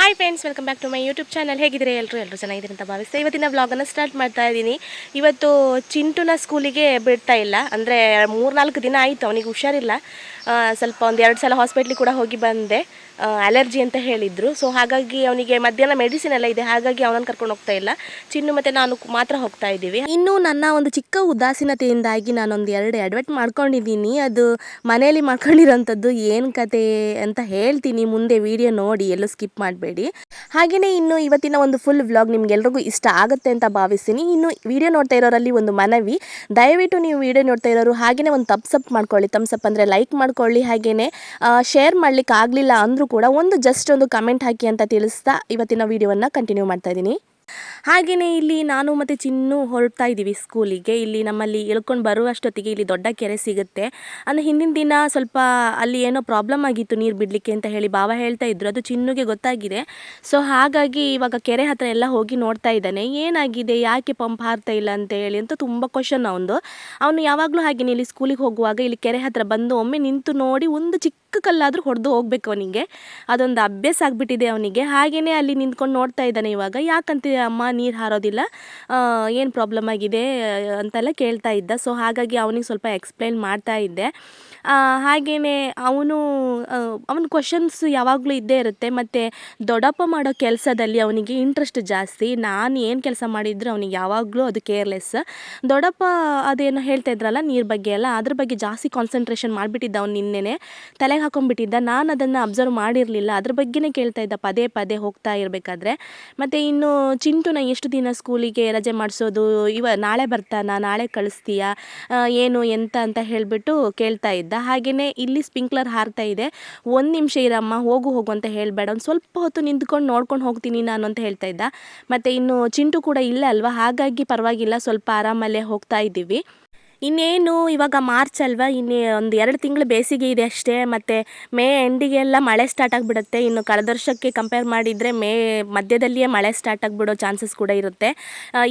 Hi friends, welcome back to my YouTube channel. ಹೇಗಿದ್ರೆ ಎಲ್ಲರೂ ಚೆನ್ನಾಗಿದ್ದೀರಿ ಅಂತ ಭಾವಿಸ್ತಾ ಇವತ್ತಿನ ವ್ಲಾಗನ್ನು ಸ್ಟಾರ್ಟ್ ಮಾಡ್ತಾ ಇದ್ದೀನಿ. ಇವತ್ತು ಚಿಂಟುನ ಸ್ಕೂಲಿಗೆ ಬಿಡ್ತಾ ಇಲ್ಲ, ಅಂದರೆ 3-4 ದಿನ ಆಯಿತು ಅವನಿಗೆ ಹುಷಾರಿಲ್ಲ. ಸ್ವಲ್ಪ ಒಂದು 2 ಸಲ ಹಾಸ್ಪಿಟ್ಲಿಗೆ ಕೂಡ ಹೋಗಿ ಬಂದೆ. ಅಲರ್ಜಿ ಅಂತ ಹೇಳಿದರು. ಸೊ ಹಾಗಾಗಿ ಅವನಿಗೆ ಮಧ್ಯಾಹ್ನ ಮೆಡಿಸಿನ್ ಎಲ್ಲ ಇದೆ, ಹಾಗಾಗಿ ಅವನನ್ನು ಕರ್ಕೊಂಡು ಹೋಗ್ತಾ ಇಲ್ಲ. ಚಿನ್ನು ಮತ್ತು ನಾನು ಮಾತ್ರ ಹೋಗ್ತಾ ಇದ್ದೀವಿ. ಇನ್ನು ನನ್ನ ಒಂದು ಚಿಕ್ಕ ಉದಾಸೀನತೆಯಿಂದಾಗಿ ನಾನೊಂದು 2 ಅಡ್ವರ್ಟ್ ಮಾಡ್ಕೊಂಡಿದ್ದೀನಿ. ಅದು ಮನೆಯಲ್ಲಿ ಮಾಡ್ಕೊಂಡಿರೋಂಥದ್ದು ಏನು ಕತೆ ಅಂತ ಹೇಳ್ತೀನಿ ಮುಂದೆ, ವಿಡಿಯೋ ನೋಡಿ ಎಲ್ಲೂ ಸ್ಕಿಪ್ ಮಾಡಬೇಡಿ. ಹಾಗೆಯೇ ಇನ್ನು ಇವತ್ತಿನ ಒಂದು ಫುಲ್ ವ್ಲಾಗ್ ನಿಮ್ಗೆಲ್ರಿಗೂ ಇಷ್ಟ ಆಗುತ್ತೆ ಅಂತ ಭಾವಿಸ್ತೀನಿ. ಇನ್ನು ವಿಡಿಯೋ ನೋಡ್ತಾ ಇರೋರಲ್ಲಿ ಒಂದು ಮನವಿ, ದಯವಿಟ್ಟು ನೀವು ವಿಡಿಯೋ ನೋಡ್ತಾ ಇರೋರು ಹಾಗೆಯೇ ಒಂದು ತಮ್ಸಪ್ ಮಾಡ್ಕೊಳ್ಳಿ. ತಮ್ಸಪ್ ಅಂದರೆ ಲೈಕ್ ಮಾಡ್ಕೊಳ್ಳಿ. ಹಾಗೆಯೇ ಶೇರ್ ಮಾಡ್ಲಿಕ್ಕೆ ಆಗಲಿಲ್ಲ ಅಂದರೂ ಕೂಡ ಜಸ್ಟ್ ಒಂದು ಕಮೆಂಟ್ ಹಾಕಿ ಅಂತ ತಿಳಿಸ್ತಾ ಇವತ್ತಿನ ವಿಡಿಯೋವನ್ನು ಕಂಟಿನ್ಯೂ ಮಾಡ್ತಾ ಇದ್ದೀನಿ. ಹಾಗೆಯೇ ಇಲ್ಲಿ ನಾನು ಮತ್ತು ಚಿನ್ನು ಹೊರಡ್ತಾ ಇದ್ದೀವಿ ಸ್ಕೂಲಿಗೆ. ಇಲ್ಲಿ ನಮ್ಮಲ್ಲಿ ಇಳ್ಕೊಂಡು ಬರುವಷ್ಟೊತ್ತಿಗೆ ಇಲ್ಲಿ ದೊಡ್ಡ ಕೆರೆ ಸಿಗುತ್ತೆ. ಅಂದರೆ ಹಿಂದಿನ ದಿನ ಸ್ವಲ್ಪ ಅಲ್ಲಿ ಏನೋ ಪ್ರಾಬ್ಲಮ್ ಆಗಿತ್ತು ನೀರು ಬಿಡಲಿಕ್ಕೆ ಅಂತ ಹೇಳಿ ಭಾವ ಹೇಳ್ತಾ ಇದ್ರು. ಅದು ಚಿನ್ನುಗೆ ಗೊತ್ತಾಗಿದೆ. ಸೊ ಹಾಗಾಗಿ ಇವಾಗ ಕೆರೆ ಹತ್ರ ಎಲ್ಲ ಹೋಗಿ ನೋಡ್ತಾ ಇದ್ದಾನೆ. ಏನಾಗಿದೆ, ಯಾಕೆ ಪಂಪ್ ಹಾರ್ತಾ ಇಲ್ಲ ಅಂತ ಹೇಳಿ ಅಂತ ತುಂಬ ಕ್ವಶನ್ ಅವನು ಯಾವಾಗಲೂ ಹಾಗೆ ಇಲ್ಲಿ ಸ್ಕೂಲಿಗೆ ಹೋಗುವಾಗ ಇಲ್ಲಿ ಕೆರೆ ಹತ್ರ ಬಂದು ಒಮ್ಮೆ ನಿಂತು ನೋಡಿ ಒಂದು ಚಿಕ್ಕ ಕಲ್ಲಾದರೂ ಹೊಡೆದು ಹೋಗ್ಬೇಕು ಅವನಿಗೆ. ಅದೊಂದು ಅಭ್ಯಾಸ ಆಗಿಬಿಟ್ಟಿದೆ ಅವನಿಗೆ. ಹಾಗೆಯೇ ಅಲ್ಲಿ ನಿಂತ್ಕೊಂಡು ನೋಡ್ತಾ ಇದ್ದಾನೆ. ಇವಾಗ ಯಾಕಂತ ಅಮ್ಮ ನೀರು ಹಾರೋದಿಲ್ಲ, ಏನು ಪ್ರಾಬ್ಲಮ್ ಆಗಿದೆ ಅಂತೆಲ್ಲ ಕೇಳ್ತಾ ಇದ್ದ. ಸೊ ಹಾಗಾಗಿ ಅವನಿಗೆ ಸ್ವಲ್ಪ ಎಕ್ಸ್ಪ್ಲೈನ್ ಮಾಡ್ತಾ ಇದ್ದೆ. ಹಾಗೆಯೇ ಅವನ ಕ್ವಶನ್ಸ್ ಯಾವಾಗಲೂ ಇದ್ದೇ ಇರುತ್ತೆ. ಮತ್ತು ದೊಡ್ಡಪ್ಪ ಮಾಡೋ ಕೆಲಸದಲ್ಲಿ ಅವನಿಗೆ ಇಂಟ್ರೆಸ್ಟ್ ಜಾಸ್ತಿ. ನಾನು ಏನು ಕೆಲಸ ಮಾಡಿದ್ರು ಅವನಿಗೆ ಯಾವಾಗಲೂ ಅದು ಕೇರ್ಲೆಸ್. ದೊಡ್ಡಪ್ಪ ಅದೇನೋ ಹೇಳ್ತಾ ಇದ್ರಲ್ಲ ನೀರು ಬಗ್ಗೆ ಎಲ್ಲ, ಅದ್ರ ಬಗ್ಗೆ ಜಾಸ್ತಿ ಕಾನ್ಸಂಟ್ರೇಷನ್ ಮಾಡಿಬಿಟ್ಟಿದ್ದ ಅವ್ನು. ನಿನ್ನೆನೆ ತಲೆಗೆ ಹಾಕೊಂಡ್ಬಿಟ್ಟಿದ್ದ. ನಾನು ಅದನ್ನು ಅಬ್ಸರ್ವ್ ಮಾಡಿರಲಿಲ್ಲ. ಅದ್ರ ಬಗ್ಗೆನೇ ಕೇಳ್ತಾ ಇದ್ದ ಪದೇ ಪದೇ ಹೋಗ್ತಾ ಇರಬೇಕಾದ್ರೆ. ಮತ್ತು ಇನ್ನು ಚಿಂಟುನ ಎಷ್ಟು ದಿನ ಸ್ಕೂಲಿಗೆ ರಜೆ ಮಾಡಿಸೋದು, ನಾಳೆ ಬರ್ತಾನಾ, ನಾಳೆ ಕಳಿಸ್ತೀಯಾ, ಏನು ಎಂತ ಅಂತ ಹೇಳಿಬಿಟ್ಟು ಕೇಳ್ತಾ ಇದ್ದ. ಹಾಗೆಯೇ ಇಲ್ಲಿ ಸ್ಪ್ರಿಂಕ್ಲರ್ ಹಾರ್ತಾ ಇದೆ, 1 ನಿಮಿಷ ಇರಮ್ಮ, ಹೋಗು ಅಂತ ಹೇಳಬೇಡ, ಒಂದು ಸ್ವಲ್ಪ ಹೊತ್ತು ನಿಂತ್ಕೊಂಡು ನೋಡ್ಕೊಂಡು ಹೋಗ್ತೀನಿ ನಾನು ಅಂತ ಹೇಳ್ತಾ ಇದ್ದ. ಮತ್ತು ಇನ್ನು ಚಿಂಟು ಕೂಡ ಇಲ್ಲ ಅಲ್ವಾ, ಹಾಗಾಗಿ ಪರವಾಗಿಲ್ಲ, ಸ್ವಲ್ಪ ಆರಾಮಲ್ಲೇ ಹೋಗ್ತಾ ಇದ್ದೀವಿ. ಇನ್ನೇನು ಇವಾಗ ಮಾರ್ಚ್ ಅಲ್ವಾ, ಇನ್ನೇ ಒಂದು 2 ತಿಂಗಳು ಬೇಸಿಗೆ ಇದೆ ಅಷ್ಟೇ. ಮತ್ತು ಮೇ ಎಂಡಿಗೆಲ್ಲ ಮಳೆ ಸ್ಟಾರ್ಟ್ ಆಗಿಬಿಡುತ್ತೆ. ಇನ್ನು ಕಳೆದ ವರ್ಷಕ್ಕೆ ಕಂಪೇರ್ ಮಾಡಿದರೆ ಮೇ ಮಧ್ಯದಲ್ಲಿಯೇ ಮಳೆ ಸ್ಟಾರ್ಟ್ ಆಗಿಬಿಡೋ ಚಾನ್ಸಸ್ ಕೂಡ ಇರುತ್ತೆ.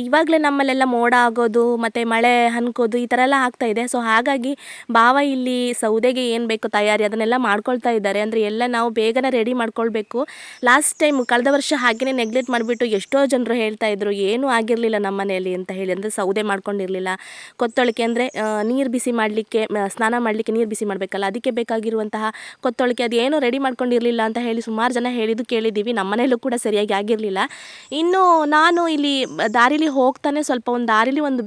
ಇವಾಗಲೇ ನಮ್ಮಲ್ಲೆಲ್ಲ ಮೋಡ ಆಗೋದು ಮತ್ತು ಮಳೆ ಹನ್ಕೋದು ಈ ಥರ ಎಲ್ಲ ಆಗ್ತಾಯಿದೆ. ಸೊ ಹಾಗಾಗಿ ಭಾವ ಇಲ್ಲಿ ಸೌದೆಗೆ ಏನು ಬೇಕು ತಯಾರಿ ಅದನ್ನೆಲ್ಲ ಮಾಡ್ಕೊಳ್ತಾ ಇದ್ದಾರೆ. ಅಂದರೆ ಎಲ್ಲ ನಾವು ಬೇಗನೆ ರೆಡಿ ಮಾಡ್ಕೊಳ್ಬೇಕು. ಲಾಸ್ಟ್ ಟೈಮ್ ಕಳೆದ ವರ್ಷ ಹಾಗೆಯೇ ನೆಗ್ಲೆಕ್ಟ್ ಮಾಡಿಬಿಟ್ಟು ಎಷ್ಟೋ ಜನರು ಹೇಳ್ತಾಯಿದ್ರು ಏನೂ ಆಗಿರಲಿಲ್ಲ ನಮ್ಮ ಮನೆಯಲ್ಲಿ ಅಂತ ಹೇಳಿ. ಅಂದರೆ ಸೌದೆ ಮಾಡ್ಕೊಂಡಿರಲಿಲ್ಲ. ಕೊತ್ತೊಳಿಕೆ ಅಂದರೆ ನೀರು ಬಿಸಿ ಮಾಡಲಿಕ್ಕೆ, ಸ್ನಾನ ಮಾಡಲಿಕ್ಕೆ ನೀರು ಬಿಸಿ ಮಾಡಬೇಕಲ್ಲ, ಅದಕ್ಕೆ ಬೇಕಾಗಿರುವಂತಹ ಕೊತ್ತೊಳಿಕೆ ಅದು ಏನೂ ರೆಡಿ ಮಾಡ್ಕೊಂಡಿರಲಿಲ್ಲ ಅಂತ ಹೇಳಿ ಸುಮಾರು ಜನ ಹೇಳಿದ್ದು ಕೇಳಿದ್ದೀವಿ. ನಮ್ಮ ಮನೆಯಲ್ಲೂ ಕೂಡ ಸರಿಯಾಗಿ ಆಗಿರಲಿಲ್ಲ. ಇನ್ನು ನಾನು ಇಲ್ಲಿ ದಾರಿಲಿ ಹೋಗ್ತಾನೆ ಸ್ವಲ್ಪ ಒಂದು ದಾರಿಲಿ ಒಂದು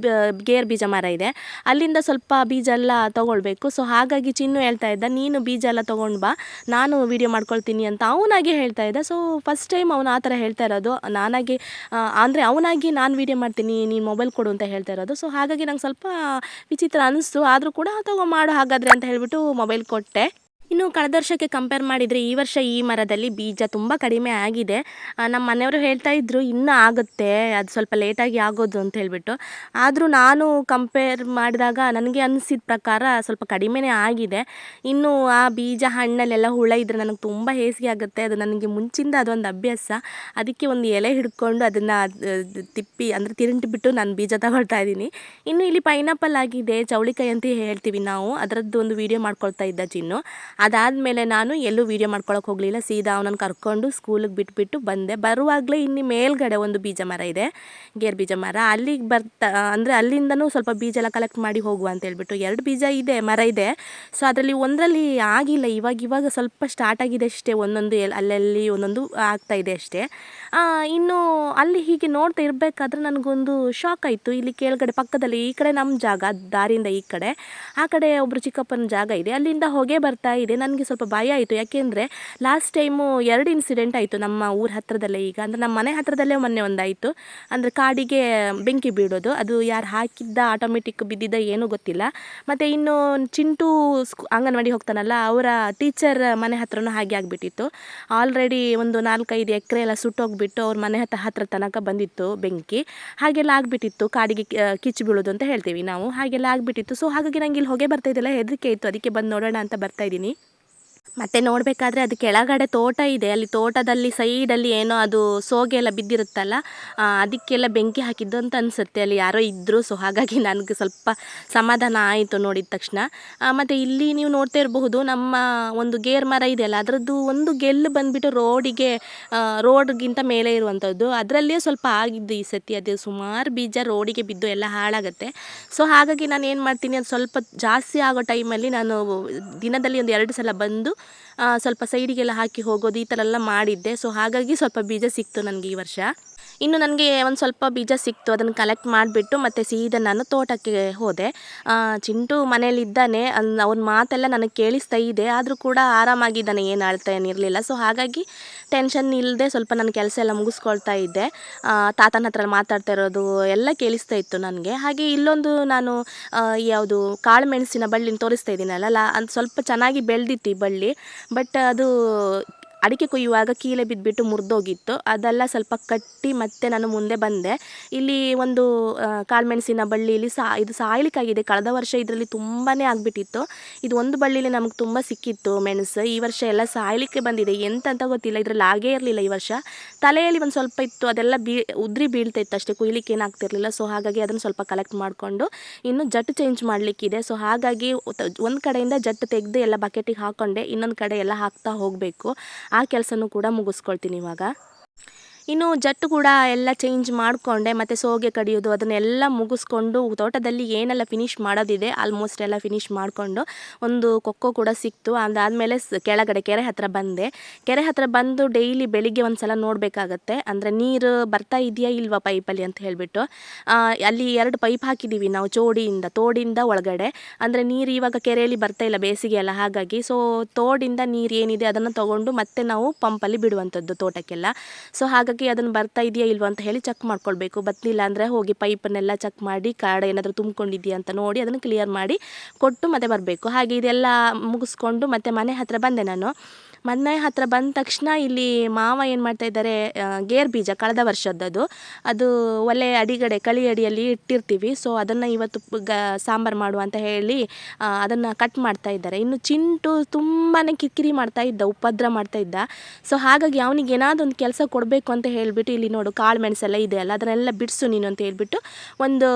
ಗೇರು ಬೀಜ ಮರ ಇದೆ, ಅಲ್ಲಿಂದ ಸ್ವಲ್ಪ ಬೀಜ ಎಲ್ಲ ತೊಗೊಳ್ಬೇಕು. ಸೊ ಹಾಗಾಗಿ ಚಿನ್ನು ಹೇಳ್ತಾ ಇದ್ದ, ನೀನು ಬೀಜ ಎಲ್ಲ ತೊಗೊಂಡು ಬಾ, ನಾನು ವೀಡಿಯೋ ಮಾಡ್ಕೊಳ್ತೀನಿ ಅಂತ ಅವನಾಗೆ ಹೇಳ್ತಾ ಇದ್ದ. ಸೊ ಫಸ್ಟ್ ಟೈಮ್ ಅವನು ಆ ಥರ ಹೇಳ್ತಾ ಇರೋದು. ನಾನಾಗಿ ಅಂದರೆ ಅವನಾಗಿ ನಾನು ವೀಡಿಯೋ ಮಾಡ್ತೀನಿ, ನೀನು ಮೊಬೈಲ್ ಕೊಡು ಅಂತ ಹೇಳ್ತಾ ಇರೋದು. ಸೊ ಹಾಗಾಗಿ ನಂಗೆ ಸ್ವಲ್ಪ ವಿಚಿತ್ರ ಅನ್ನಿಸ್ತು. ಆದರೂ ಕೂಡ ಮಾಡು ಹಾಗಾದರೆ ಅಂತ ಹೇಳಿಬಿಟ್ಟು ಮೊಬೈಲ್ ಕೊಟ್ಟೆ. ಇನ್ನು ಕಳೆದ ವರ್ಷಕ್ಕೆ ಕಂಪೇರ್ ಮಾಡಿದರೆ ಈ ವರ್ಷ ಈ ಮರದಲ್ಲಿ ಬೀಜ ತುಂಬ ಕಡಿಮೆ ಆಗಿದೆ. ನಮ್ಮ ಮನೆಯವರು ಹೇಳ್ತಾ ಇದ್ದರು ಇನ್ನೂ ಆಗುತ್ತೆ, ಅದು ಸ್ವಲ್ಪ ಲೇಟಾಗಿ ಆಗೋದು ಅಂತ ಹೇಳಿಬಿಟ್ಟು. ಆದರೂ ನಾನು ಕಂಪೇರ್ ಮಾಡಿದಾಗ ನನಗೆ ಅನಿಸಿದ ಪ್ರಕಾರ ಸ್ವಲ್ಪ ಕಡಿಮೆನೇ ಆಗಿದೆ. ಇನ್ನು ಆ ಬೀಜ ಹಣ್ಣಲ್ಲೆಲ್ಲ ಹುಳ ಇದ್ದರೆ ನನಗೆ ತುಂಬ ಹೇಸಿಗೆ ಆಗುತ್ತೆ. ಅದು ನನಗೆ ಮುಂಚಿಂದ ಅದೊಂದು ಅಭ್ಯಾಸ. ಅದಕ್ಕೆ ಒಂದು ಎಲೆ ಹಿಡ್ಕೊಂಡು ಅದನ್ನು ತಿಪ್ಪಿ ಅಂದರೆ ತಿರುಂಟಿಬಿಟ್ಟು ನಾನು ಬೀಜ ತಗೊಳ್ತಾ ಇದ್ದೀನಿ. ಇನ್ನು ಇಲ್ಲಿ ಪೈನಾಪಲ್ ಆಗಿದೆ, ಚೌಳಿಕಾಯಿ ಅಂತ ಹೇಳ್ತೀವಿ ನಾವು, ಅದರದ್ದು ಒಂದು ವೀಡಿಯೋ ಮಾಡ್ಕೊಳ್ತಾ ಇದ್ದ ಚಿನ್ನು. ಅದಾದಮೇಲೆ ನಾನು ಎಲ್ಲೂ ವೀಡಿಯೋ ಮಾಡ್ಕೊಳಕ್ಕೆ ಹೋಗಲಿಲ್ಲ. ಸೀದಾ ಅವನನ್ನು ಕರ್ಕೊಂಡು ಸ್ಕೂಲಿಗೆ ಬಿಟ್ಬಿಟ್ಟು ಬಂದೆ. ಬರುವಾಗಲೇ ಇನ್ನು ಮೇಲ್ಗಡೆ ಒಂದು ಬೀಜ ಮರ ಇದೆ, ಗೇರು ಬೀಜ ಮರ, ಅಲ್ಲಿಗೆ ಅಂದರೆ ಅಲ್ಲಿಂದನೂ ಸ್ವಲ್ಪ ಬೀಜ ಎಲ್ಲ ಕಲೆಕ್ಟ್ ಮಾಡಿ ಹೋಗುವ ಅಂತ ಹೇಳ್ಬಿಟ್ಟು 2 ಬೀಜ ಇದೆ, ಮರ ಇದೆ. ಸೊ ಅದರಲ್ಲಿ ಒಂದರಲ್ಲಿ ಆಗಿಲ್ಲ, ಇವಾಗ ಸ್ವಲ್ಪ ಸ್ಟಾರ್ಟ್ ಆಗಿದೆ ಅಷ್ಟೇ. ಒಂದೊಂದು ಅಲ್ಲಲ್ಲಿ ಒಂದೊಂದು ಆಗ್ತಾ ಇದೆ ಅಷ್ಟೇ. ಇನ್ನು ಅಲ್ಲಿ ಹೀಗೆ ನೋಡ್ತಾ ಇರಬೇಕಾದ್ರೆ ನನಗೊಂದು ಶಾಕ್ ಆಯಿತು. ಇಲ್ಲಿ ಕೆಳಗಡೆ ಪಕ್ಕದಲ್ಲಿ, ಈ ಕಡೆ ನಮ್ಮ ಜಾಗ, ದಾರಿಯಿಂದ ಈ ಕಡೆ, ಆ ಕಡೆ ಒಬ್ಬರು ಚಿಕ್ಕಪ್ಪನ ಜಾಗ ಇದೆ, ಅಲ್ಲಿಂದ ಹೊಗೆ ಬರ್ತಾ ಇದೆ. ನನಗೆ ಸ್ವಲ್ಪ ಭಯ ಆಯಿತು. ಯಾಕೆಂದರೆ ಲಾಸ್ಟ್ ಟೈಮು 2 ಇನ್ಸಿಡೆಂಟ್ ಆಯಿತು ನಮ್ಮ ಊರ ಹತ್ತಿರದಲ್ಲೇ. ಈಗ ಅಂದರೆ ನಮ್ಮ ಮನೆ ಹತ್ತಿರದಲ್ಲೇ ಮೊನ್ನೆ ಒಂದಾಯಿತು. ಅಂದರೆ ಕಾಡಿಗೆ ಬೆಂಕಿ ಬೀಳೋದು, ಅದು ಯಾರು ಹಾಕಿದ್ದ ಆಟೋಮೆಟಿಕ್ ಬಿದ್ದಿದ್ದ ಏನೂ ಗೊತ್ತಿಲ್ಲ. ಮತ್ತು ಇನ್ನು ಚಿಂಟು ಅಂಗನವಾಡಿ ಹೋಗ್ತಾನಲ್ಲ, ಅವರ ಟೀಚರ್ ಮನೆ ಹತ್ರನೂ ಹಾಗೆ ಆಗಿಬಿಟ್ಟಿತ್ತು. ಆಲ್ರೆಡಿ ಒಂದು 4-5 ಎಕರೆ ಎಲ್ಲ ಸುಟ್ಟೋಗ್ಬಿಟ್ಟು ಅವ್ರ ಮನೆ ಹತ್ರ ತನಕ ಬಂದಿತ್ತು ಬೆಂಕಿ. ಹಾಗೆಲ್ಲ ಆಗಿಬಿಟ್ಟಿತ್ತು, ಕಾಡಿಗೆ ಕಿಚ್ಚು ಬೀಳೋದು ಅಂತ ಹೇಳ್ತೀವಿ ನಾವು, ಹಾಗೆಲ್ಲ ಆಗಿಬಿಟ್ಟಿತ್ತು. ಸೊ ಹಾಗಾಗಿ ನಂಗೆ ಇಲ್ಲಿ ಹೊಗೆ ಬರ್ತಾ ಇದೆಲ್ಲ ಹೆದರಿಕೆ ಇತ್ತು. ಅದಕ್ಕೆ ಬಂದು ನೋಡೋಣ ಅಂತ ಬರ್ತಾಯಿದ್ದೀನಿ. ಮತ್ತೆ ನೋಡಬೇಕಾದ್ರೆ ಅದು ಕೆಳಗಡೆ ತೋಟ ಇದೆ, ಅಲ್ಲಿ ತೋಟದಲ್ಲಿ ಸೈಡಲ್ಲಿ ಏನೋ ಅದು ಸೋಗೆ ಎಲ್ಲ ಬಿದ್ದಿರುತ್ತಲ್ಲ, ಅದಕ್ಕೆಲ್ಲ ಬೆಂಕಿ ಹಾಕಿದ್ದು ಅಂತ ಅನಿಸುತ್ತೆ. ಅಲ್ಲಿ ಯಾರೋ ಇದ್ದರು, ಸೊ ಹಾಗಾಗಿ ನನಗೆ ಸ್ವಲ್ಪ ಸಮಾಧಾನ ಆಯಿತು ನೋಡಿದ ತಕ್ಷಣ. ಮತ್ತು ಇಲ್ಲಿ ನೀವು ನೋಡ್ತಾ ಇರಬಹುದು, ನಮ್ಮ ಒಂದು ಗೇರ್ ಮರ ಇದೆಯಲ್ಲ, ಅದರದ್ದು ಒಂದು ಗೆಲ್ಲು ಬಂದುಬಿಟ್ಟು ರೋಡ್ಗಿಂತ ಮೇಲೆ ಇರುವಂಥದ್ದು, ಅದರಲ್ಲಿಯೇ ಸ್ವಲ್ಪ ಆಗಿದ್ದು ಈ ಸತಿ. ಅದು ಸುಮಾರು ಬೀಜ ರೋಡಿಗೆ ಬಿದ್ದು ಎಲ್ಲ ಹಾಳಾಗುತ್ತೆ. ಸೊ ಹಾಗಾಗಿ ನಾನು ಏನು ಮಾಡ್ತೀನಿ, ಅದು ಸ್ವಲ್ಪ ಜಾಸ್ತಿ ಆಗೋ ಟೈಮಲ್ಲಿ ನಾನು ದಿನದಲ್ಲಿ ಒಂದು 2 ಸಲ ಬಂದು ಸ್ವಲ್ಪ ಸೈಡಿಗೆಲ್ಲ ಹಾಕಿ ಹೋಗೋದು, ಈ ಥರ ಎಲ್ಲ ಮಾಡಿದ್ದೆ. ಸೊ ಹಾಗಾಗಿ ಸ್ವಲ್ಪ ಬೀಜ ಸಿಕ್ತು ನನಗೆ ಈ ವರ್ಷ. ಇನ್ನು ನನಗೆ ಒಂದು ಸ್ವಲ್ಪ ಬೀಜ ಸಿಕ್ತು, ಅದನ್ನು ಕಲೆಕ್ಟ್ ಮಾಡಿಬಿಟ್ಟು ಮತ್ತೆ ಸೀದಾ ನಾನು ತೋಟಕ್ಕೆ ಹೋದೆ. ಚಿಂಟು ಮನೇಲಿದ್ದಾನೆ, ಅವ್ನ ಮಾತೆಲ್ಲ ನನಗೆ ಕೇಳಿಸ್ತಾ ಇದೆ, ಆದರೂ ಕೂಡ ಆರಾಮಾಗಿದ್ದಾನೆ, ಏನು ಅಳ್ತಾ ಏನಿರಲಿಲ್ಲ. ಸೊ ಹಾಗಾಗಿ ಟೆನ್ಷನ್ ಇಲ್ಲದೆ ಸ್ವಲ್ಪ ನನ್ನ ಕೆಲಸ ಎಲ್ಲ ಮುಗಿಸ್ಕೊಳ್ತಾ ಇದ್ದೆ. ತಾತನ ಹತ್ರ ಮಾತಾಡ್ತಾ ಇರೋದು ಎಲ್ಲ ಕೇಳಿಸ್ತಾ ಇತ್ತು ನನಗೆ. ಹಾಗೆ ಇಲ್ಲೊಂದು ನಾನು ಯಾವುದು ಕಾಳು ಮೆಣಸಿನ ಬಳ್ಳಿನ ತೋರಿಸ್ತಾ ಇದ್ದೀನಲ್ಲ, ಅದು ಸ್ವಲ್ಪ ಚೆನ್ನಾಗಿ ಬೆಳೆದಿತ್ತು ಈ ಬಳ್ಳಿ. ಬಟ್ ಅದು ಅಡಿಕೆ ಕೊಯ್ಯುವಾಗ ಕೀಲೆ ಬಿದ್ದುಬಿಟ್ಟು ಮುರಿದೋಗಿತ್ತು. ಅದೆಲ್ಲ ಸ್ವಲ್ಪ ಕಟ್ಟಿ ಮತ್ತೆ ನಾನು ಮುಂದೆ ಬಂದೆ. ಇಲ್ಲಿ ಒಂದು ಕಾಳುಮೆಣಸಿನ ಬಳ್ಳಿಯಲ್ಲಿ ಇದು ಸಾಯ್ಲಿಕ್ಕಾಗಿದೆ. ಕಳೆದ ವರ್ಷ ಇದರಲ್ಲಿ ತುಂಬಾ ಆಗಿಬಿಟ್ಟಿತ್ತು. ಇದು ಒಂದು ಬಳ್ಳಿಲಿ ನಮಗೆ ತುಂಬ ಸಿಕ್ಕಿತ್ತು ಮೆಣಸು. ಈ ವರ್ಷ ಎಲ್ಲ ಸಾಯ್ಲಿಕ್ಕೆ ಬಂದಿದೆ, ಎಂತ ಗೊತ್ತಿಲ್ಲ. ಇದರಲ್ಲಿ ಆಗೇ ಇರಲಿಲ್ಲ ಈ ವರ್ಷ. ತಲೆಯಲ್ಲಿ ಒಂದು ಸ್ವಲ್ಪ ಇತ್ತು, ಅದೆಲ್ಲ ಉದ್ರಿ ಬೀಳ್ತಾ ಇತ್ತು ಅಷ್ಟೇ, ಕುಯ್ಲಿಕ್ಕೆ ಏನಾಗ್ತಿರ್ಲಿಲ್ಲ. ಸೊ ಹಾಗಾಗಿ ಅದನ್ನು ಸ್ವಲ್ಪ ಕಲೆಕ್ಟ್ ಮಾಡಿಕೊಂಡು ಇನ್ನು ಜಟ್ಟು ಚೇಂಜ್ ಮಾಡಲಿಕ್ಕಿದೆ. ಸೊ ಹಾಗಾಗಿ ಒಂದು ಕಡೆಯಿಂದ ಜಟ್ಟು ತೆಗೆದು ಎಲ್ಲ ಬಕೆಟಿಗೆ ಹಾಕ್ಕೊಂಡೆ, ಇನ್ನೊಂದು ಕಡೆ ಎಲ್ಲ ಹಾಕ್ತಾ ಹೋಗಬೇಕು. ಆ ಕೆಲಸನೂ ಕೂಡ ಮುಗಿಸ್ಕೊಳ್ತೀನಿ ಇವಾಗ. ಇನ್ನು ಜಟ್ಟು ಕೂಡ ಎಲ್ಲ ಚೇಂಜ್ ಮಾಡಿಕೊಂಡೆ, ಮತ್ತು ಸೋಗೆ ಕಡಿಯೋದು ಅದನ್ನೆಲ್ಲ ಮುಗಿಸ್ಕೊಂಡು ತೋಟದಲ್ಲಿ ಏನೆಲ್ಲ ಫಿನಿಷ್ ಮಾಡೋದಿದೆ ಆಲ್ಮೋಸ್ಟ್ ಎಲ್ಲ ಫಿನಿಷ್ ಮಾಡಿಕೊಂಡು ಒಂದು ಕೊಕ್ಕೋ ಕೂಡ ಸಿಕ್ತು. ಅದಾದಮೇಲೆ ಕೆಳಗಡೆ ಕೆರೆ ಹತ್ರ ಬಂದೆ. ಕೆರೆ ಹತ್ರ ಬಂದು ಡೈಲಿ ಬೆಳಿಗ್ಗೆ ಒಂದು ಸಲ ನೋಡಬೇಕಾಗತ್ತೆ, ಅಂದರೆ ನೀರು ಬರ್ತಾ ಇದೆಯಾ ಇಲ್ವಾ ಪೈಪಲ್ಲಿ ಅಂತ ಹೇಳಿಬಿಟ್ಟು. ಅಲ್ಲಿ 2 ಪೈಪ್ ಹಾಕಿದ್ದೀವಿ ನಾವು ತೋಡಿಂದ ಒಳಗಡೆ. ಅಂದರೆ ನೀರು ಇವಾಗ ಕೆರೆಯಲ್ಲಿ ಬರ್ತಾ ಇಲ್ಲ, ಬೇಸಿಗೆ ಅಲ್ಲ, ಹಾಗಾಗಿ ಸೊ ತೋಡಿಂದ ನೀರು ಏನಿದೆ ಅದನ್ನು ತೊಗೊಂಡು ಮತ್ತೆ ನಾವು ಪಂಪಲ್ಲಿ ಬಿಡುವಂಥದ್ದು ತೋಟಕ್ಕೆಲ್ಲ. ಸೊ ಹಾಗಾಗಿ ಅದನ್ನು ಬರ್ತಾ ಇದೆಯಾ ಇಲ್ವಾ ಅಂತ ಹೇಳಿ ಚೆಕ್ ಮಾಡ್ಕೊಳ್ಬೇಕು. ಬತ್ತಲಿಲ್ಲ ಅಂದರೆ ಹೋಗಿ ಪೈಪನ್ನೆಲ್ಲ ಚೆಕ್ ಮಾಡಿ ಕಾಡು ಏನಾದರೂ ತುಂಬಿಕೊಂಡಿದೆಯಾ ಅಂತ ನೋಡಿ ಅದನ್ನು ಕ್ಲಿಯರ್ ಮಾಡಿ ಕೊಟ್ಟು ಮತ್ತೆ ಬರಬೇಕು. ಹಾಗೆ ಇದೆಲ್ಲ ಮುಗಿಸ್ಕೊಂಡು ಮತ್ತೆ ಮನೆ ಹತ್ರ ಬಂದೆ ನಾನು. ಮನೆ ಹತ್ರ ಬಂದ ತಕ್ಷಣ ಇಲ್ಲಿ ಮಾವ ಏನು ಮಾಡ್ತಾ ಇದ್ದಾರೆ, ಗೇರ್ ಬೀಜ ಕಳೆದ ವರ್ಷದ್ದು ಅದು ಒಲೆ ಕಳಿ ಅಡಿಯಲ್ಲಿ ಇಟ್ಟಿರ್ತೀವಿ. ಸೊ ಅದನ್ನು ಇವತ್ತು ಸಾಂಬಾರು ಮಾಡುವ ಅಂತ ಹೇಳಿ ಅದನ್ನು ಕಟ್ ಮಾಡ್ತಾ ಇದ್ದಾರೆ. ಇನ್ನು ಚಿಂಟು ತುಂಬಾ ಕಿರಿಕಿರಿ ಮಾಡ್ತಾ ಇದ್ದ, ಉಪದ್ರ ಮಾಡ್ತಾ ಇದ್ದ. ಸೊ ಹಾಗಾಗಿ ಅವನಿಗೆ ಏನಾದರೂ ಒಂದು ಕೆಲಸ ಕೊಡಬೇಕು ಅಂತ ಹೇಳಿಬಿಟ್ಟು, ಇಲ್ಲಿ ನೋಡು ಕಾಳು ಮೆಣಸೆಲ್ಲ ಇದೆ ಅಲ್ಲ, ಅದನ್ನೆಲ್ಲ ಬಿಡಿಸು ನೀನು ಅಂತ ಹೇಳ್ಬಿಟ್ಟು ಒಂದು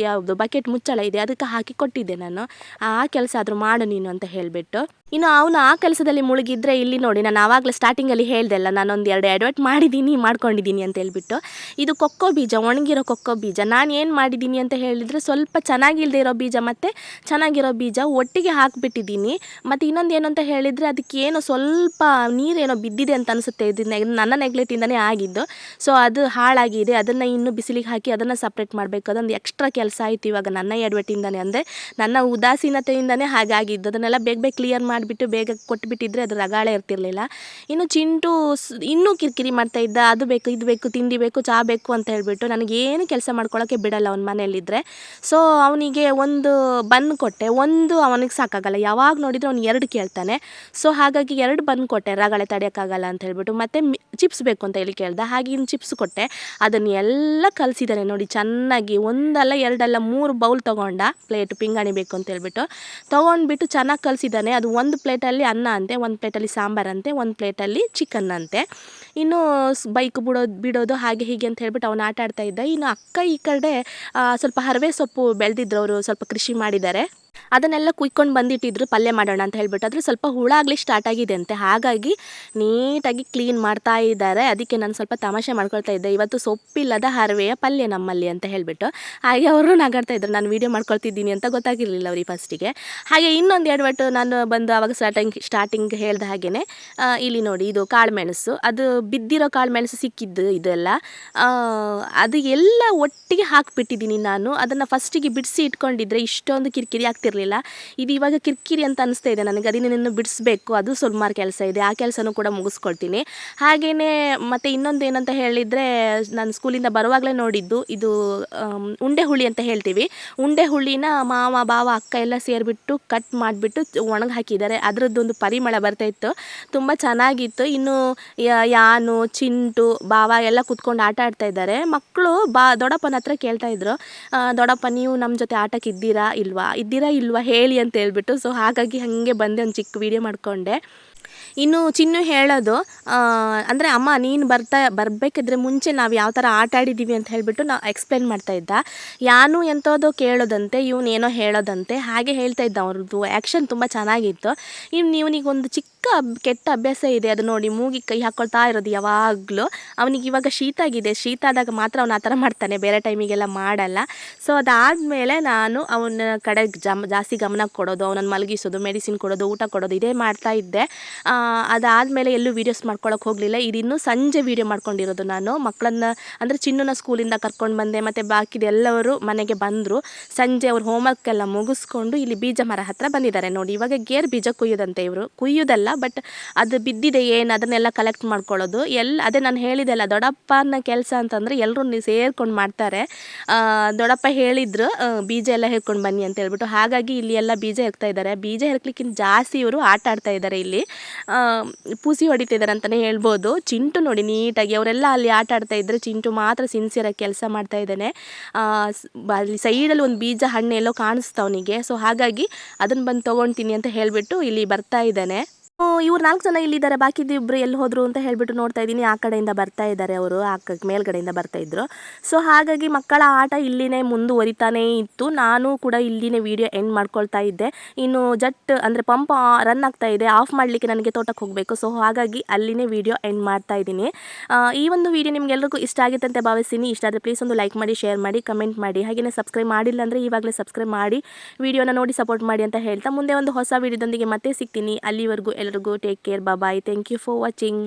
ಯಾವುದು ಬಕೆಟ್ ಮುಚ್ಚಳ ಇದೆ ಅದಕ್ಕೆ ಹಾಕಿ ಕೊಟ್ಟಿದ್ದೆ ನಾನು. ಆ ಕೆಲಸ ಆದರೂ ಮಾಡು ನೀನು ಅಂತ ಹೇಳಿಬಿಟ್ಟು. ಇನ್ನು ಅವನು ಆ ಕೆಲಸದಲ್ಲಿ ಮುಳುಗಿದ್ರೆ ಇಲ್ಲಿ ನೋಡಿ, ನಾನು ಆವಾಗಲೇ ಸ್ಟಾರ್ಟಿಂಗಲ್ಲಿ ಹೇಳ್ದೆಲ್ಲ, ನಾನೊಂದು 2 ಅಡ್ವರ್ಟ್ ಮಾಡ್ಕೊಂಡಿದ್ದೀನಿ ಅಂತ ಹೇಳ್ಬಿಟ್ಟು. ಇದು ಕೊಕ್ಕೋ ಬೀಜ, ಒಣಗಿರೋ ಕೊಕ್ಕೋ ಬೀಜ. ನಾನು ಏನು ಮಾಡಿದ್ದೀನಿ ಅಂತ ಹೇಳಿದರೆ, ಸ್ವಲ್ಪ ಚೆನ್ನಾಗಿಲ್ಲದೆ ಇರೋ ಬೀಜ ಮತ್ತು ಚೆನ್ನಾಗಿರೋ ಬೀಜ ಒಟ್ಟಿಗೆ ಹಾಕಿಬಿಟ್ಟಿದ್ದೀನಿ. ಮತ್ತು ಇನ್ನೊಂದು ಏನು ಅಂತ ಹೇಳಿದರೆ, ಅದಕ್ಕೇನೋ ಸ್ವಲ್ಪ ನೀರೇನೋ ಬಿದ್ದಿದೆ ಅಂತ ಅನಿಸುತ್ತೆ. ಇದು ನನ್ನ ನೆಗ್ಲೆಕ್ಟಿಂದನೇ ಆಗಿದ್ದು. ಸೊ ಅದು ಹಾಳಾಗಿದೆ, ಅದನ್ನು ಇನ್ನೂ ಬಿಸಿಲಿಗೆ ಹಾಕಿ ಅದನ್ನು ಸಪ್ರೇಟ್ ಮಾಡಬೇಕು. ಅದೊಂದು ಎಕ್ಸ್ಟ್ರಾ ಕೆಲಸ ಆಯಿತು ಇವಾಗ ನನ್ನ ಎಡವಟ್ಟಿಂದನೇ, ಅಂದರೆ ನನ್ನ ಉದಾಸೀನತೆಯಿಂದನೇ ಹಾಗಾಗಿದ್ದು. ಅದನ್ನೆಲ್ಲ ಬೇಗ ಕ್ಲಿಯರ್ ಮಾಡಿಬಿಟ್ಟು ಬೇಗ ಕೊಟ್ಟುಬಿಟ್ಟಿದ್ರೆ ಅದು ರಗಾಳೆ ಇರ್ತಿರಲಿಲ್ಲ. ಇನ್ನು ಚಿಂಟು ಇನ್ನೂ ಕಿರಿಕಿರಿ ಮಾಡ್ತಾ ಇದ್ದ, ಅದು ಬೇಕು ಇದು ಬೇಕು, ತಿಂಡಿ ಬೇಕು, ಚಹಾ ಬೇಕು ಅಂತ ಹೇಳಿಬಿಟ್ಟು. ನನಗೇನು ಕೆಲಸ ಮಾಡ್ಕೊಳ್ಳೋಕ್ಕೆ ಬಿಡಲ್ಲ ಅವ್ನ ಮನೆಯಲ್ಲಿದ್ದರೆ. ಸೊ ಅವನಿಗೆ ಒಂದು ಬನ್ ಕೊಟ್ಟೆ, ಒಂದು ಅವನಿಗೆ ಸಾಕಾಗಲ್ಲ, ಯಾವಾಗ ನೋಡಿದರೆ ಅವ್ನು 2 ಕೇಳ್ತಾನೆ. ಸೊ ಹಾಗಾಗಿ 2 ಬನ್ ಕೊಟ್ಟೆ, ರಗಳೆ ತಡೆಯೋಕ್ಕಾಗಲ್ಲ ಅಂತ ಹೇಳ್ಬಿಟ್ಟು. ಮತ್ತು ಚಿಪ್ಸ್ ಬೇಕು ಅಂತ ಹೇಳಿ ಕೇಳ್ದ, ಹಾಗೆ ಇನ್ನು ಚಿಪ್ಸ್ ಕೊಟ್ಟೆ. ಅದನ್ನು ಎಲ್ಲ ಕಲಿಸಿದ್ದಾನೆ ನೋಡಿ ಚೆನ್ನಾಗಿ. 1 ಅಲ್ಲ 2 ಅಲ್ಲ 3 ಬೌಲ್ ತೊಗೊಂಡ, ಪ್ಲೇಟ್ ಪಿಂಗಾಣಿ ಬೇಕು ಅಂತ ಹೇಳ್ಬಿಟ್ಟು ತೊಗೊಂಡ್ಬಿಟ್ಟು ಚೆನ್ನಾಗಿ ಕಲಿಸಿದ್ದಾನೆ. ಅದು ಒಂದು ಪ್ಲೇಟಲ್ಲಿ ಅನ್ನ ಅಂತೆ, ಒಂದು ಪ್ಲೇಟಲ್ಲಿ ಸಾಂಬಾರಂತೆ, ಒಂದು ಪ್ಲೇಟಲ್ಲಿ ಚಿಕನ್ ಅಂತೆ. ಇನ್ನು ಬೈಕ್ ಬಿಡೋದು ಹಾಗೆ ಹೀಗೆ ಅಂತ ಹೇಳ್ಬಿಟ್ಟು ಅವನು ಆಟ ಆಡ್ತಾ ಇದ್ದ. ಇನ್ನು ಅಕ್ಕ ಈ ಕಡೆ ಸ್ವಲ್ಪ ಹರವೆ ಸೊಪ್ಪು ಬೆಳೆದಿದ್ರು, ಅವರು ಸ್ವಲ್ಪ ಕೃಷಿ ಮಾಡಿದ್ದಾರೆ. ಅದನ್ನೆಲ್ಲ ಕುಯ್ಕೊಂಡು ಬಂದಿಟ್ಟಿದ್ರು ಪಲ್ಯ ಮಾಡೋಣ ಅಂತ ಹೇಳ್ಬಿಟ್ಟು. ಅದ್ರ ಸ್ವಲ್ಪ ಹುಳ ಆಗಲಿ ಸ್ಟಾರ್ಟ್ ಆಗಿದೆ ಅಂತೆ, ಹಾಗಾಗಿ ನೀಟಾಗಿ ಕ್ಲೀನ್ ಮಾಡ್ತಾ ಇದ್ದಾರೆ. ಅದಕ್ಕೆ ನಾನು ಸ್ವಲ್ಪ ತಮಾಷೆ ಮಾಡ್ಕೊಳ್ತಾ ಇದ್ದೆ, ಇವತ್ತು ಸೊಪ್ಪಿಲ್ಲದ ಹರವೆಯ ಪಲ್ಯ ನಮ್ಮಲ್ಲಿ ಅಂತ ಹೇಳಿಬಿಟ್ಟು. ಹಾಗೆ ಅವರು ನಗಾಡ್ತಾ ಇದ್ರು, ನಾನು ವೀಡಿಯೋ ಮಾಡ್ಕೊಳ್ತಿದ್ದೀನಿ ಅಂತ ಗೊತ್ತಾಗಿರಲಿಲ್ಲ ಅವ್ರಿಗೆ ಫಸ್ಟಿಗೆ. ಹಾಗೆ ಇನ್ನೊಂದು ಎಡವಟ್ಟು ನಾನು ಬಂದು ಆವಾಗ ಸ್ಟಾರ್ಟಿಂಗ್ ಹೇಳ್ದ ಹಾಗೆಯೇ ಇಲ್ಲಿ ನೋಡಿ, ಇದು ಕಾಳುಮೆಣಸು, ಅದು ಬಿದ್ದಿರೋ ಕಾಳುಮೆಣಸು ಸಿಕ್ಕಿದ್ದು ಇದೆಲ್ಲ, ಅದು ಎಲ್ಲ ಒಟ್ಟಿಗೆ ಹಾಕಿಬಿಟ್ಟಿದ್ದೀನಿ ನಾನು. ಅದನ್ನು ಫಸ್ಟಿಗೆ ಬಿಡಿಸಿ ಇಟ್ಕೊಂಡಿದ್ರೆ ಇಷ್ಟೊಂದು ಕಿರಿಕಿರಿ ಆಗ್ತಿರಲಿಲ್ಲ. ಇದು ಇವಾಗ ಕಿರಿಕಿರಿ ಅಂತ ಅನಿಸ್ತಾ ಇದೆ ನನಗೆ, ಅದನ್ನು ಬಿಡಿಸ್ಬೇಕು, ಅದು ಸುಮಾರು ಕೆಲಸ ಇದೆ, ಆ ಕೆಲಸನೂ ಕೂಡ ಮುಗಿಸ್ಕೊಳ್ತೀನಿ. ಹಾಗೆಯೇ ಮತ್ತು ಇನ್ನೊಂದು ಏನಂತ ಹೇಳಿದರೆ, ನಾನು ಸ್ಕೂಲಿಂದ ಬರುವಾಗಲೇ ನೋಡಿದ್ದು, ಇದು ಉಂಡೆ ಹುಳಿ ಅಂತ ಹೇಳ್ತೀವಿ. ಉಂಡೆ ಹುಳಿನ ಮಾವ ಬಾವ ಅಕ್ಕ ಎಲ್ಲ ಸೇರಿಬಿಟ್ಟು ಕಟ್ ಮಾಡಿಬಿಟ್ಟು ಒಣಗಿ ಹಾಕಿದ್ದಾರೆ. ಅದರದ್ದೊಂದು ಪರಿಮಳ ಬರ್ತಾಯಿತ್ತು, ತುಂಬ ಚೆನ್ನಾಗಿತ್ತು. ಇನ್ನು ಯಾನು ಚಿಂಟು ಬಾವ ಎಲ್ಲ ಕೂತ್ಕೊಂಡು ಆಟ ಆಡ್ತಾ ಇದ್ದಾರೆ. ಮಕ್ಕಳು ದೊಡ್ಡಪ್ಪನ ಹತ್ರ ಕೇಳ್ತಾ ಇದ್ರು, ದೊಡ್ಡಪ್ಪ ನೀವು ನಮ್ಮ ಜೊತೆ ಆಟಕ್ಕೆ ಇದ್ದೀರಾ ಇಲ್ವಾ ಹೇಳಿ ಅಂತ ಹೇಳ್ಬಿಟ್ಟು. ಸೊ ಹಾಗಾಗಿ ಹಾಗೆ ಬಂದೆ, ಒಂದು ಚಿಕ್ಕ ವೀಡಿಯೋ ಮಾಡಿಕೊಂಡೆ. ಇನ್ನು ಚಿನ್ನು ಹೇಳೋದು ಅಂದರೆ ಅಮ್ಮ ನೀನು ಬರಬೇಕಿದ್ರೆ ಮುಂಚೆ ನಾವು ಯಾವ ಥರ ಆಟ ಆಡಿದ್ದೀವಿ ಅಂತ ಹೇಳಿಬಿಟ್ಟು ನಾವು ಎಕ್ಸ್ಪ್ಲೇನ್ ಮಾಡ್ತಾಯಿದ್ದ. ಯಾನು ಎಂಥದೋ ಕೇಳೋದಂತೆ, ಇವನೇನೋ ಹೇಳೋದಂತೆ, ಹಾಗೆ ಹೇಳ್ತಾ ಇದ್ದ. ಅವ್ರದ್ದು ಆ್ಯಕ್ಷನ್ ತುಂಬ ಚೆನ್ನಾಗಿತ್ತು. ಇವನಿಗೊಂದು ಚಿಕ್ಕ ಕೆಟ್ಟ ಅಭ್ಯಾಸ ಇದೆ, ಅದು ನೋಡಿ ಮೂಗಿಗೆ ಕೈ ಹಾಕ್ಕೊಳ್ತಾ ಇರೋದು ಯಾವಾಗಲೂ. ಅವನಿಗೆ ಇವಾಗ ಶೀತ ಆಗಿದೆ, ಶೀತ ಆದಾಗ ಮಾತ್ರ ಅವನು ಆ ಥರ ಮಾಡ್ತಾನೆ, ಬೇರೆ ಟೈಮಿಗೆಲ್ಲ ಮಾಡಲ್ಲ. ಸೊ ಅದಾದಮೇಲೆ ನಾನು ಅವನ ಕಡೆ ಜಾಸ್ತಿ ಗಮನ ಕೊಡೋದು, ಅವನನ್ನು ಮಲಗಿಸೋದು, ಮೆಡಿಸಿನ್ ಕೊಡೋದು, ಊಟ ಕೊಡೋದು, ಇದೇ ಮಾಡ್ತಾ ಇದ್ದೆ. ಅದಾದಮೇಲೆ ಎಲ್ಲೂ ವೀಡಿಯೋಸ್ ಮಾಡ್ಕೊಳಕ್ಕೆ ಹೋಗಲಿಲ್ಲ. ಇದಿನ್ನೂ ಸಂಜೆ ವೀಡಿಯೋ ಮಾಡ್ಕೊಂಡಿರೋದು ನಾನು. ಮಕ್ಕಳನ್ನ ಅಂದರೆ ಚಿನ್ನನ ಸ್ಕೂಲಿಂದ ಕರ್ಕೊಂಡು ಬಂದೆ, ಮತ್ತು ಬಾಕಿದೆಲ್ಲವರು ಮನೆಗೆ ಬಂದರು. ಸಂಜೆ ಅವ್ರ ಹೋಮ್ವರ್ಕ್ ಎಲ್ಲ ಮುಗಿಸ್ಕೊಂಡು ಇಲ್ಲಿ ಬೀಜ ಮರ ಹತ್ರ ಬಂದಿದ್ದಾರೆ ನೋಡಿ. ಇವಾಗ ಗೇರು ಬೀಜ ಕುಯ್ಯೋದಂತೆ ಇವರು, ಕುಯ್ಯೋದಲ್ಲ ಬಟ್ ಅದು ಬಿದ್ದಿದೆ ಏನು ಅದನ್ನೆಲ್ಲ ಕಲೆಕ್ಟ್ ಮಾಡ್ಕೊಳ್ಳೋದು. ಅದೇ ನಾನು ಹೇಳಿದೆಲ್ಲ, ದೊಡ್ಡಪ್ಪನ ಕೆಲಸ ಅಂತಂದರೆ ಎಲ್ಲರೂ ಸೇರ್ಕೊಂಡು ಮಾಡ್ತಾರೆ. ದೊಡ್ಡಪ್ಪ ಹೇಳಿದ್ರು ಬೀಜ ಎಲ್ಲ ಹೇಳ್ಕೊಂಡು ಬನ್ನಿ ಅಂತ ಹೇಳ್ಬಿಟ್ಟು. ಹಾಗಾಗಿ ಇಲ್ಲಿ ಎಲ್ಲ ಬೀಜ ಹೆರ್ತಾ ಇದ್ದಾರೆ. ಬೀಜ ಹೆರ್ಕ್ಲಿಕ್ಕಿಂತ ಜಾಸ್ತಿ ಇವರು ಆಟ ಆಡ್ತಾ ಇದ್ದಾರೆ. ಇಲ್ಲಿ ಪೂಸಿ ಹೊಡಿತಿದ್ದಾರೆ ಅಂತಲೇ ಹೇಳ್ಬೋದು. ಚಿಂಟು ನೋಡಿ ನೀಟಾಗಿ, ಅವರೆಲ್ಲ ಅಲ್ಲಿ ಆಟ ಆಡ್ತಾ ಇದ್ದರೆ ಚಿಂಟು ಮಾತ್ರ ಸಿನ್ಸಿಯರಾಗಿ ಕೆಲಸ ಮಾಡ್ತಾ ಇದ್ದಾನೆ. ಅಲ್ಲಿ ಸೈಡಲ್ಲಿ ಒಂದು ಬೀಜ ಹಣ್ಣು ಎಲ್ಲೋ ಕಾಣಿಸ್ತಾವನಿಗೆ. ಸೊ ಹಾಗಾಗಿ ಅದನ್ನು ಬಂದು ತೊಗೊಳ್ತೀನಿ ಅಂತ ಹೇಳಿಬಿಟ್ಟು ಇಲ್ಲಿ ಬರ್ತಾ ಇದ್ದಾನೆ. ಇವ್ರು 4 ಜನ ಇಲ್ಲಿದ್ದಾರೆ, ಬಾಕಿದ್ದು ಇಬ್ಬರು ಎಲ್ಲಿ ಹೋದರು ಅಂತ ಹೇಳಿಬಿಟ್ಟು ನೋಡ್ತಾ ಇದ್ದೀನಿ. ಆ ಕಡೆಯಿಂದ ಬರ್ತಾ ಇದ್ದಾರೆ ಅವರು, ಮೇಲ್ಗಡೆಯಿಂದ ಬರ್ತಾ ಇದ್ರು. ಸೊ ಹಾಗಾಗಿ ಮಕ್ಕಳ ಆಟ ಇಲ್ಲಿನೇ ಮುಂದುವರಿತಾನೇ ಇತ್ತು. ನಾನು ಕೂಡ ಇಲ್ಲಿನೇ ವಿಡಿಯೋ ಎಂಡ್ ಮಾಡ್ಕೊಳ್ತಾ ಇದ್ದೆ. ಇನ್ನು ಅಂದರೆ ಪಂಪ್ ರನ್ ಆಗ್ತಾ ಇದೆ, ಆಫ್ ಮಾಡಲಿಕ್ಕೆ ನನಗೆ ತೋಟಕ್ಕೆ ಹೋಗಬೇಕು. ಸೊ ಹಾಗಾಗಿ ಅಲ್ಲಿನೇ ವಿಡಿಯೋ ಎಂಡ್ ಮಾಡ್ತಾ ಇದ್ದೀನಿ. ಈ ಒಂದು ವಿಡಿಯೋ ನಿಮಗೆಲ್ಲರಿಗೂ ಇಷ್ಟ ಆಗಿತ್ತು ಅಂತ ಭಾವಿಸ್ತೀನಿ. ಇಷ್ಟ ಆದರೆ ಪ್ಲೀಸ್ ಒಂದು ಲೈಕ್ ಮಾಡಿ, ಶೇರ್ ಮಾಡಿ, ಕಮೆಂಟ್ ಮಾಡಿ. ಹಾಗೆಯೇ ಸಬ್ಸ್ಕ್ರೈಬ್ ಮಾಡಿಲ್ಲ ಅಂದರೆ ಇವಾಗಲೇ ಸಬ್ಸ್ಕ್ರೈಬ್ ಮಾಡಿ ವಿಡಿಯೋನ ನೋಡಿ ಸಪೋರ್ಟ್ ಮಾಡಿ ಅಂತ ಹೇಳ್ತಾ ಮುಂದೆ ಒಂದು ಹೊಸ ವಿಡಿಯೋದೊಂದಿಗೆ ಮತ್ತೆ ಸಿಗ್ತೀನಿ. ಅಲ್ಲಿವರೆಗೂ ಎಲ್ಲರಿಗೂ take care, bye. Thank you for watching.